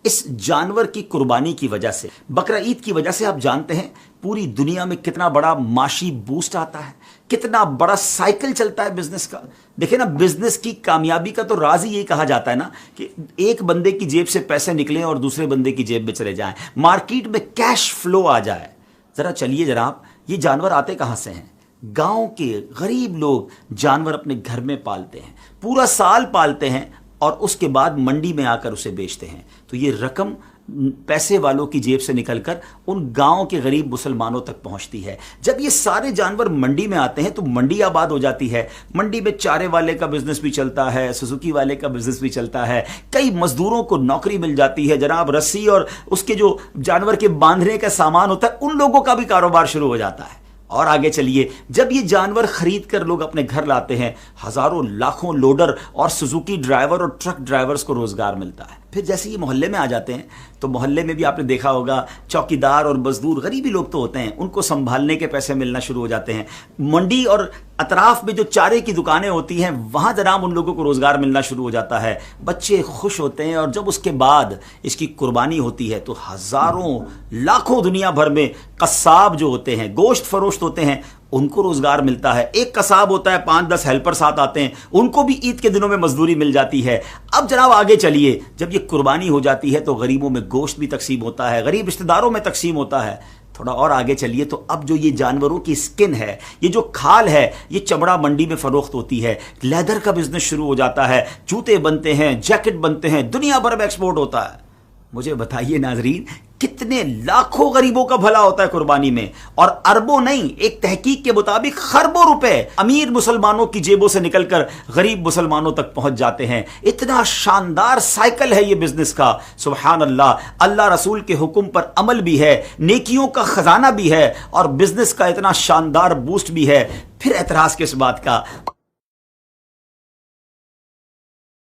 اس جانور کی قربانی کی وجہ سے، بقرہ عید کی وجہ سے آپ جانتے ہیں پوری دنیا میں کتنا بڑا معاشی بوسٹ آتا ہے، کتنا بڑا سائیکل چلتا ہے بزنس کا۔ دیکھیں نا، بزنس کی کامیابی کا تو راز ہی یہی کہا جاتا ہے نا کہ ایک بندے کی جیب سے پیسے نکلیں اور دوسرے بندے کی جیب میں چلے جائیں، مارکیٹ میں کیش فلو آ جائے۔ ذرا چلیے جناب، یہ جانور آتے کہاں سے ہیں؟ گاؤں کے غریب لوگ جانور اپنے گھر میں پالتے ہیں، پورا سال پالتے ہیں اور اس کے بعد منڈی میں آ کر اسے بیچتے ہیں۔ تو یہ رقم پیسے والوں کی جیب سے نکل کر ان گاؤں کے غریب مسلمانوں تک پہنچتی ہے۔ جب یہ سارے جانور منڈی میں آتے ہیں تو منڈی آباد ہو جاتی ہے۔ منڈی میں چارے والے کا بزنس بھی چلتا ہے، سوزوکی والے کا بزنس بھی چلتا ہے، کئی مزدوروں کو نوکری مل جاتی ہے جناب، رسی اور اس کے جو جانور کے باندھنے کا سامان ہوتا ہے ان لوگوں کا بھی کاروبار شروع ہو جاتا ہے۔ اور آگے چلیے، جب یہ جانور خرید کر لوگ اپنے گھر لاتے ہیں، ہزاروں لاکھوں لوڈر اور سوزوکی ڈرائیور اور ٹرک ڈرائیورز کو روزگار ملتا ہے۔ پھر جیسے یہ محلے میں آ جاتے ہیں تو محلے میں بھی آپ نے دیکھا ہوگا چوکیدار اور مزدور غریبی لوگ تو ہوتے ہیں، ان کو سنبھالنے کے پیسے ملنا شروع ہو جاتے ہیں۔ منڈی اور اطراف میں جو چارے کی دکانیں ہوتی ہیں وہاں جناب ان لوگوں کو روزگار ملنا شروع ہو جاتا ہے، بچے خوش ہوتے ہیں۔ اور جب اس کے بعد اس کی قربانی ہوتی ہے تو ہزاروں لاکھوں دنیا بھر میں قصاب جو ہوتے ہیں، گوشت فروشت ہوتے ہیں، ان کو روزگار ملتا ہے۔ ایک قصاب ہوتا ہے، 5-10 ہیلپر ساتھ آتے ہیں، ان کو بھی عید کے دنوں میں مزدوری مل جاتی ہے۔ اب جناب آگے چلیے، جب یہ قربانی ہو جاتی ہے تو غریبوں میں گوشت بھی تقسیم ہوتا ہے، غریب رشتہ داروں میں تقسیم ہوتا ہے۔ تھوڑا اور آگے چلیے تو اب جو یہ جانوروں کی سکن ہے، یہ جو کھال ہے، یہ چمڑا منڈی میں فروخت ہوتی ہے، لیدر کا بزنس شروع ہو جاتا ہے، جوتے بنتے ہیں، جیکٹ بنتے ہیں، دنیا بھر میں ایکسپورٹ ہوتا ہے۔ مجھے بتائیے ناظرین، کتنے لاکھوں غریبوں کا بھلا ہوتا ہے قربانی میں، اور اربوں نہیں، ایک تحقیق کے مطابق خربوں روپے امیر مسلمانوں کی جیبوں سے نکل کر غریب مسلمانوں تک پہنچ جاتے ہیں۔ اتنا شاندار سائیکل ہے یہ بزنس کا، سبحان اللہ۔ اللہ رسول کے حکم پر عمل بھی ہے، نیکیوں کا خزانہ بھی ہے، اور بزنس کا اتنا شاندار بوسٹ بھی ہے۔ پھر اعتراض کس بات کا؟